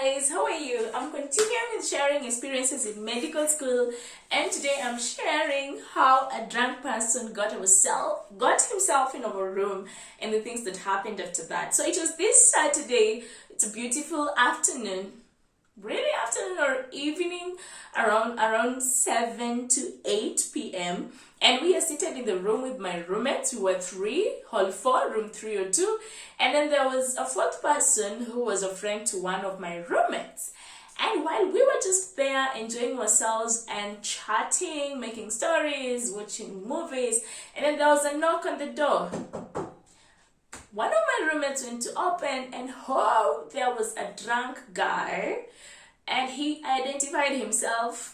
guys, how are you? I'm continuing with sharing experiences in medical school, and today I'm sharing how a drunk person got himself in our room and the things that happened after that. So it was this Saturday. It's a beautiful afternoon, really afternoon or evening, around 7 to 8 p.m. And we are seated in the room with my roommates. We were three, hall 4, room 302. And then there was a fourth person who was a friend to one of my roommates. And while we were just there enjoying ourselves and chatting, making stories, watching movies, and then there was a knock on the door. One of my roommates went to open, and there was a drunk guy, and he identified himself.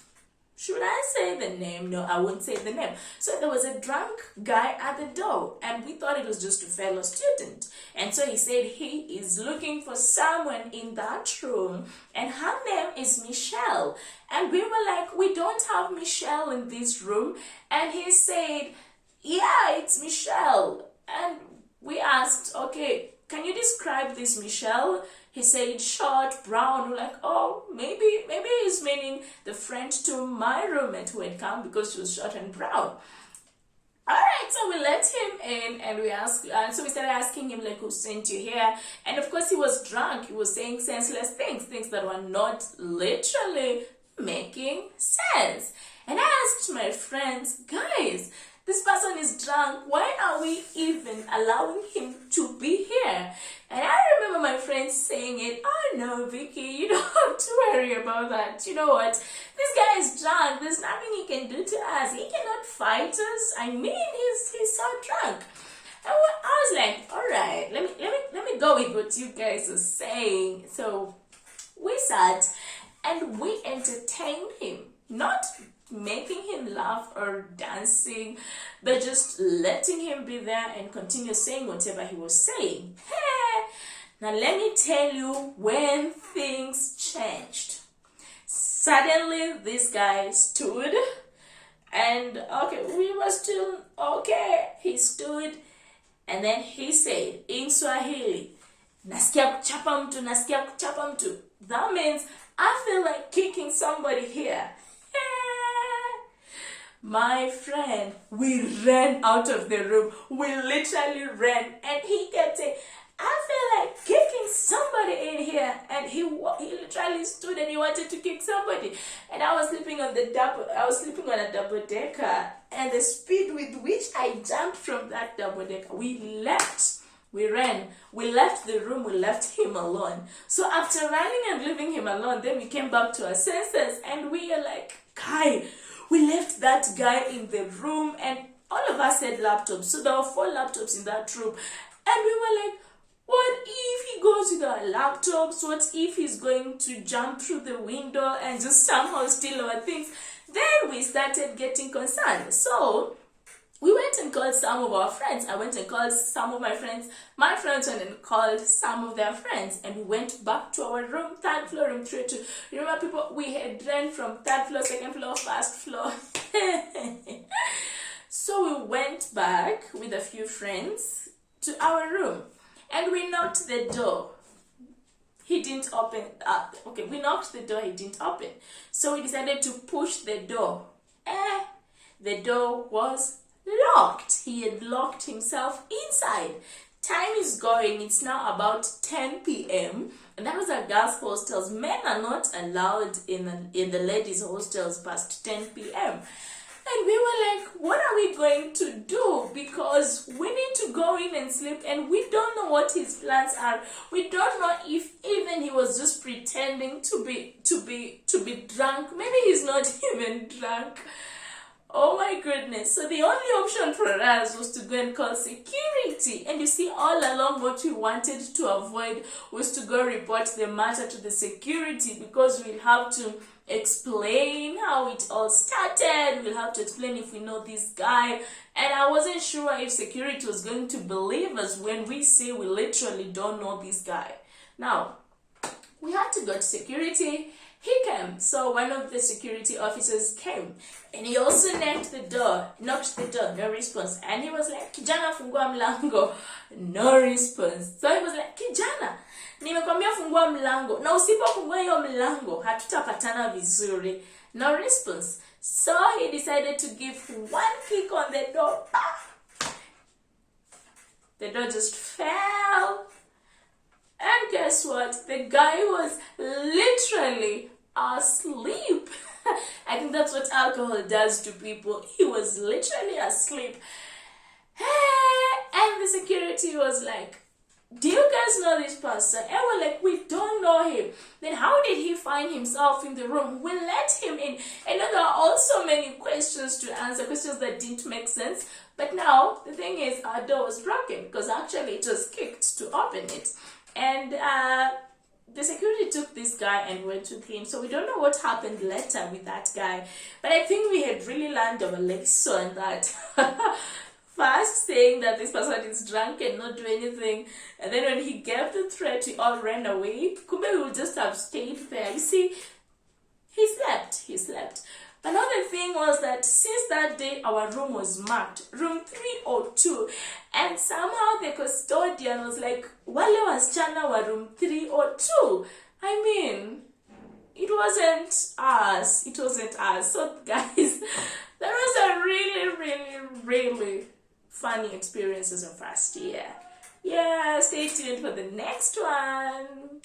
Should I say the name? No, I won't say the name. So there was a drunk guy at the door, and we thought it was just a fellow student. And so he said he is looking for someone in that room, and her name is Michelle. And we were like, we don't have Michelle in this room. And he said, yeah, it's Michelle. And we asked, okay, can you describe this Michelle? He said short, brown. We're like, oh, maybe he's meaning the friend to my roommate who had come because she was short and brown. All right, so we let him in, and so we started asking him, like, who sent you here? And of course, he was drunk. He was saying senseless things that were not literally making sense. And I asked my friends, guys, this person is drunk. Why are we even allowing him to be here? And I remember my friends saying it. Oh no, Vicky, you don't have to worry about that. You know what? This guy is drunk. There's nothing he can do to us. He cannot fight us. I mean, he's so drunk. And I was like, all right, let me go with what you guys are saying. So we sat and we entertained him, not making him laugh or dancing, but just letting him be there and continue saying whatever he was saying. Hey, now let me tell you when things changed. Suddenly this guy stood, and okay, we were still okay. He stood, and then he said in Swahili, nasikia kuchapa mtu, nasikia kuchapa mtu. That means I feel like kicking somebody here. My friend, we ran out of the room. We literally ran, and he kept saying, I feel like kicking somebody in here. And he literally stood and he wanted to kick somebody. And I was sleeping on a double decker, and the speed with which I jumped from that double decker, we ran, we left the room, we left him alone. So after running and leaving him alone, then we came back to our senses, and we are like, Kai, we left that guy in the room, and all of us had laptops. So there were 4 laptops in that room. And we were like, what if he goes with our laptops? What if he's going to jump through the window and just somehow steal our things? Then we started getting concerned. So we went and called some of our friends. I went and called some of my friends. My friends went and called some of their friends. And we went back to our room, 3rd floor, room 302. Remember, people, we had ran from 3rd floor, 2nd floor, 1st floor. So we went back with a few friends to our room. And we knocked the door. He didn't open. We knocked the door, he didn't open. So we decided to push the door. The door was locked. He had locked himself inside. Time is going. It's now about 10 p.m. and that was a girls' hostels. Men are not allowed in the ladies' hostels past 10 p.m. And we were like, what are we going to do? Because we need to go in and sleep, and we don't know what his plans are. We don't know if even he was just pretending to be drunk. Maybe he's not even drunk. Oh my goodness. So the only option for us was to go and call security. And you see, all along what we wanted to avoid was to go report the matter to the security, because we'll have to explain how it all started. We'll have to explain if we know this guy. And I wasn't sure if security was going to believe us when we say we literally don't know this guy. Now, we had to go to security. He came. So one of the security officers came, and he also knocked the door, no response. And he was like, kijana fungua mlango, no response. So he was like, kijana, nimekwambia fungua mlango, na usipofungua hiyo mlango hatutapatana vizuri. No response. So he decided to give one kick on the door. The door just fell. And guess what? The guy was literally asleep. I think that's what alcohol does to people. He was literally asleep. And the security was like, do you guys know this person? And we're like, we don't know him. Then how did he find himself in the room? We let him in. And now there are also many questions to answer, questions that didn't make sense. But now the thing is, our door was broken because actually it was kicked to open it. And the security took this guy and went to him. So we don't know what happened later with that guy. But I think we had really learned our lesson that first saying that this person is drunk and not do anything, and then when he gave the threat, we all ran away. Kumbe we would just have stayed there. You see, he slept. But another thing was that since that day, our room was marked, room 302. And somehow the custodian was like, wale wasichana wa room 302. I mean, it wasn't us. So guys, there was a really funny experiences of first year. Yeah, stay tuned for the next one.